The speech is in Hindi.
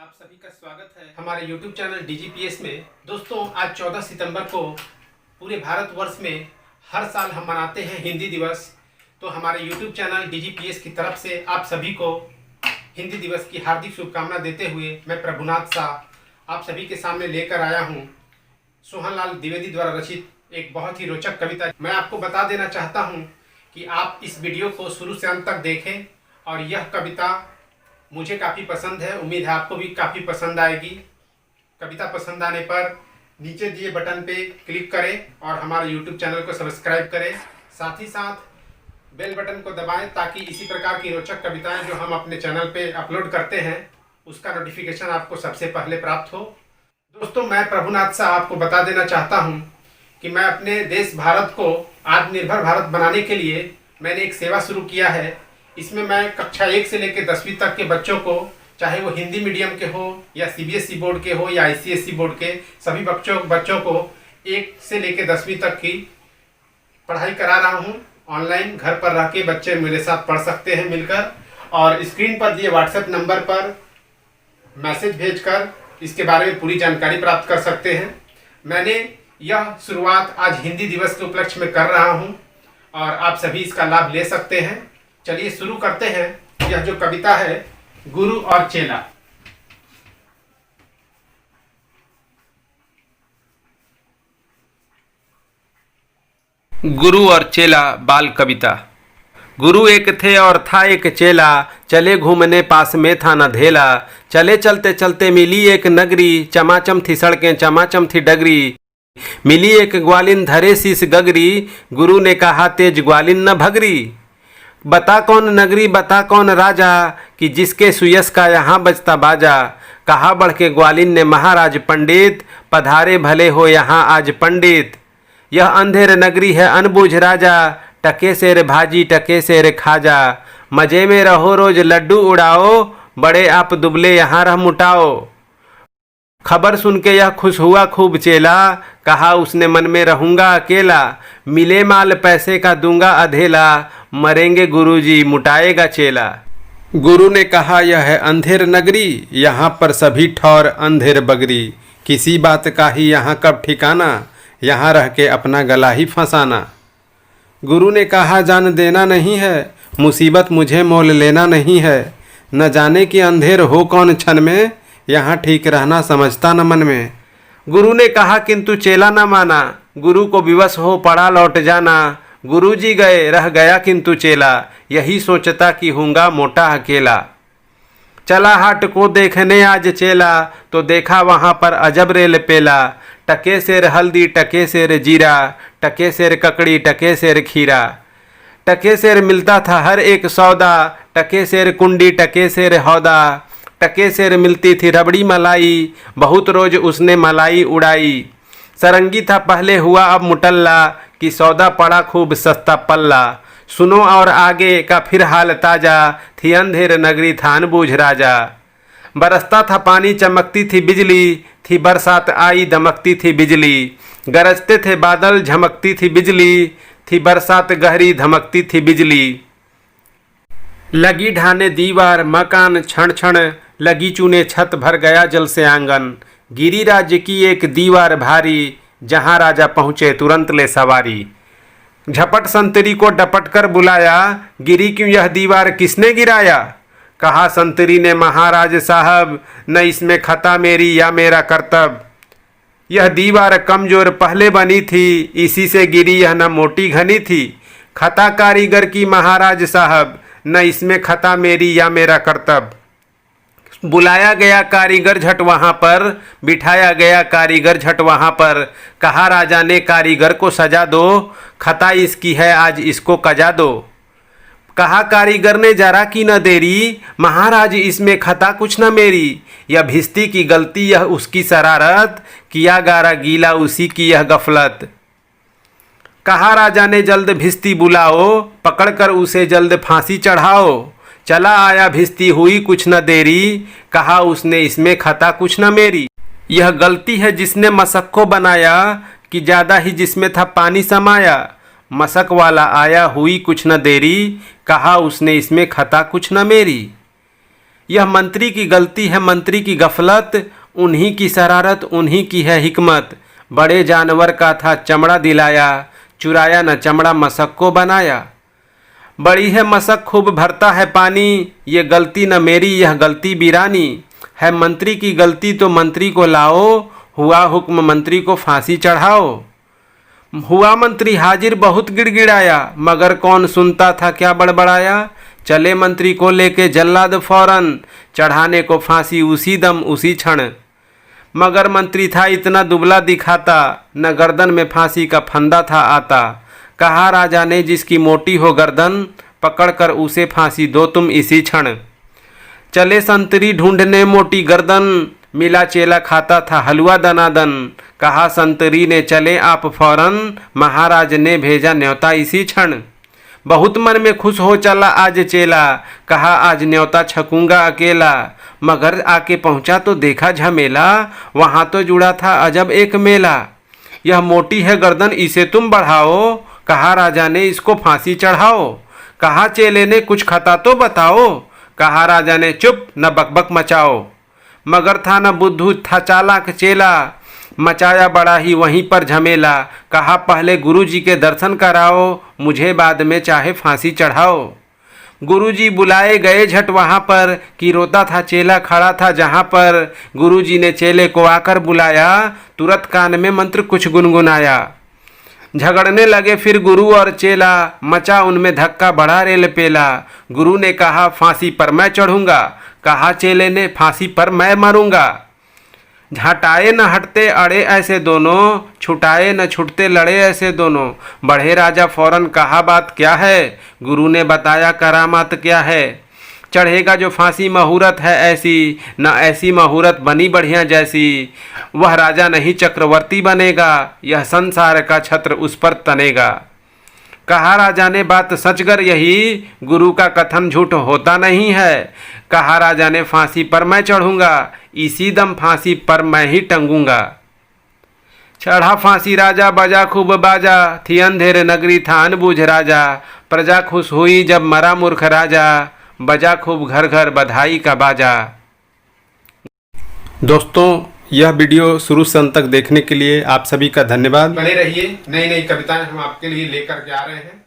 आप सभी का स्वागत है हमारे YouTube चैनल DGPS में। दोस्तों, आज 14 सितंबर को पूरे भारतवर्ष में हर साल हम मनाते हैं हिंदी दिवस। तो हमारे YouTube चैनल DGPS की तरफ से आप सभी को हिंदी दिवस की हार्दिक शुभकामना देते हुए मैं प्रभुनाथ शाह आप सभी के सामने लेकर आया हूँ सोहनलाल द्विवेदी द्वारा रचित एक बहुत ही रोचक कविता। मैं आपको बता देना चाहता हूँ कि आप इस वीडियो को शुरू से अंत तक देखें और यह कविता मुझे काफ़ी पसंद है। उम्मीद है आपको भी काफ़ी पसंद आएगी। कविता पसंद आने पर नीचे दिए बटन पे क्लिक करें और हमारे YouTube चैनल को सब्सक्राइब करें। साथ ही साथ बेल बटन को दबाएं ताकि इसी प्रकार की रोचक कविताएं जो हम अपने चैनल पे अपलोड करते हैं उसका नोटिफिकेशन आपको सबसे पहले प्राप्त हो। दोस्तों, मैं प्रभुनाथ शाह आपको बता देना चाहता हूँ कि मैं अपने देश भारत को आत्मनिर्भर भारत बनाने के लिए मैंने एक सेवा शुरू किया है। इसमें मैं कक्षा 1 से लेकर 10वीं तक के बच्चों को, चाहे वो हिंदी मीडियम के हो या CBSE बोर्ड के हो या ICSE बोर्ड के, सभी बच्चों को 1 से लेकर 10वीं तक की पढ़ाई करा रहा हूँ। ऑनलाइन घर पर रह के बच्चे मेरे साथ पढ़ सकते हैं मिलकर, और स्क्रीन पर दिए WhatsApp नंबर पर मैसेज भेजकर इसके बारे में पूरी जानकारी प्राप्त कर सकते हैं। मैंने यह शुरुआत आज हिंदी दिवस के उपलक्ष्य में कर रहा हूँ और आप सभी इसका लाभ ले सकते हैं। चलिए शुरू करते हैं। यह जो कविता है, गुरु और चेला। गुरु और चेला बाल कविता। गुरु एक थे और था एक चेला, चले घूमने पास में था न धेला। चले चलते चलते मिली एक नगरी, चमाचम थी सड़कें चमाचम थी डगरी। मिली एक ग्वालिन धरे शीस गगरी, गुरु ने कहा तेज ग्वालिन न भगरी। बता कौन नगरी बता कौन राजा, कि जिसके सुयस का यहाँ बजता बाजा। कहा बढ़ के ग्वालिन ने महाराज पंडित, पधारे भले हो यहाँ आज पंडित। यह अंधेर नगरी है अनबूझ राजा, टके से रे भाजी टके से रे खाजा। मजे में रहो रोज लड्डू उड़ाओ, बड़े आप दुबले यहाँ रह मुटाओ। खबर सुन के यह खुश हुआ खूब चेला, कहा उसने मन में रहूँगा अकेला। मिले माल पैसे का दूंगा अधेला, मरेंगे गुरुजी मुटाएगा चेला। गुरु ने कहा यह है अंधेर नगरी, यहाँ पर सभी ठौर अंधेर बगरी। किसी बात का ही यहाँ कब ठिकाना, यहाँ रह के अपना गला ही फंसाना। गुरु ने कहा जान देना नहीं है, मुसीबत मुझे मोल लेना नहीं है। न जाने कि अंधेर हो कौन क्षण में, यहाँ ठीक रहना समझता न मन में। गुरु ने कहा किंतु चेला न माना, गुरु को विवश हो पड़ा लौट जाना। गुरु जी गए रह गया किंतु चेला, यही सोचता कि हूँगा मोटा अकेला। चला हाट को देखने आज चेला, तो देखा वहाँ पर अजब रेल पेला। टके सेर हल्दी टके सेर जीरा, टके सेर ककड़ी टके सेर खीरा। टके सेर मिलता था हर एक सौदा, टके सेर कुंडी टके सेर हौदा। टके सेर मिलती थी रबड़ी मलाई, बहुत रोज उसने मलाई उड़ाई। सरंगी था पहले हुआ अब मुटल्ला, कि सौदा पड़ा खूब सस्ता पल्ला। सुनो और आगे का फिर हाल ताजा, थी अंधेर नगरी था अनबूझ राजा। बरसता था पानी चमकती थी बिजली, थी बरसात आई दमकती थी बिजली। गरजते थे बादल झमकती थी बिजली, थी बरसात गहरी धमकती थी बिजली। लगी ढाने दीवार मकान क्षण क्षण, लगी चूने छत भर गया जल से आंगन। गिरी राज्य की एक दीवार भारी, जहाँ राजा पहुँचे तुरंत ले सवारी। झपट संतरी को डपट कर बुलाया, गिरी क्यों यह दीवार किसने गिराया। कहा संतरी ने महाराज साहब, न इसमें खता मेरी या मेरा कर्तव्य। यह दीवार कमजोर पहले बनी थी, इसी से गिरी यह न मोटी घनी थी। खता कारीगर की महाराज साहब, न इसमें खता मेरी या मेरा कर्तव्य। बुलाया गया कारीगर झट वहाँ पर, बिठाया गया कारीगर झट वहाँ पर। कहा राजा ने कारीगर को सजा दो, खता इसकी है आज इसको कजा दो। कहा कारीगर ने जरा की न देरी, महाराज इसमें खता कुछ न मेरी। यह भिस्ती की गलती यह उसकी शरारत, किया गारा गीला उसी की यह गफलत। कहा राजा ने जल्द भिस्ती बुलाओ, पकड़कर उसे जल्द फांसी चढ़ाओ। चला आया भिस्ती हुई कुछ न देरी, कहा उसने इसमें खता कुछ न मेरी। यह गलती है जिसने मशक को बनाया, कि ज़्यादा ही जिसमें था पानी समाया। मशक वाला आया हुई कुछ न देरी, कहा उसने इसमें खता कुछ न मेरी। यह मंत्री की गलती है, मंत्री की गफलत, उन्हीं की शरारत, उन्हीं की है हिकमत। बड़े जानवर का था चमड़ा दिलाया, चुराया न चमड़ा मशक को बनाया। बड़ी है मशक खूब भरता है पानी, ये गलती न मेरी यह गलती बिरानी। है मंत्री की गलती तो मंत्री को लाओ, हुआ हुक्म मंत्री को फांसी चढ़ाओ। हुआ मंत्री हाजिर बहुत गिड़गिड़ाया, मगर कौन सुनता था क्या बड़बड़ाया। चले मंत्री को लेके जल्लाद फौरन, चढ़ाने को फांसी उसी दम उसी क्षण। मगर मंत्री था इतना दुबला दिखाता, न गर्दन में फांसी का फंदा था आता। कहा राजा ने जिसकी मोटी हो गर्दन, पकड़कर उसे फांसी दो तुम इसी क्षण। चले संतरी ढूंढने मोटी गर्दन, मिला चेला खाता था हलवा दनादन। कहा संतरी ने चले आप फौरन, महाराज ने भेजा न्योता इसी क्षण। बहुत मन में खुश हो चला आज चेला, कहा आज न्योता छकूंगा अकेला। मगर आके पहुंचा तो देखा झमेला, वहां तो जुड़ा था अजब एक मेला। यह मोटी है गर्दन इसे तुम बढ़ाओ, कहा राजा ने इसको फांसी चढ़ाओ। कहा चेले ने कुछ खता तो बताओ, कहा राजा ने चुप न बकबक मचाओ। मगर था न बुद्धू था चालाक चेला, मचाया बड़ा ही वहीं पर झमेला। कहा पहले गुरुजी के दर्शन कराओ, मुझे बाद में चाहे फांसी चढ़ाओ। गुरुजी बुलाए गए झट वहाँ पर, कि रोता था चेला खड़ा था जहाँ पर। गुरुजी ने चेले को आकर बुलाया, तुरंत कान में मंत्र कुछ गुनगुनाया। झगड़ने लगे फिर गुरु और चेला, मचा उनमें धक्का बड़ा रेल पेला। गुरु ने कहा फांसी पर मैं चढ़ूंगा, कहा चेले ने फांसी पर मैं मरूंगा। हटाए न हटते अड़े ऐसे दोनों, छुटाए न छुटते लड़े ऐसे दोनों। बढ़े राजा फौरन कहा बात क्या है, गुरु ने बताया करामात क्या है। चढ़ेगा जो फांसी महूरत है ऐसी, न ऐसी महूरत बनी बढ़िया जैसी। वह राजा नहीं चक्रवर्ती बनेगा, यह संसार का छत्र उस पर तनेगा। कहा राजा ने बात सचगर यही, गुरु का कथन झूठ होता नहीं है। कहा राजा ने फांसी पर मैं चढ़ूंगा, इसी दम फांसी पर मैं ही टंगूंगा। चढ़ा फांसी राजा बजा खूब बाजा, थी अंधेर नगरी था अनबूझ राजा। प्रजा खुश हुई जब मरा मूर्ख राजा, बजा खूब घर घर बधाई का बाजा। दोस्तों यह वीडियो शुरू से अंत तक देखने के लिए आप सभी का धन्यवाद। बने रहिए, नई नई कविताएं हम आपके लिए लेकर के आ रहे हैं।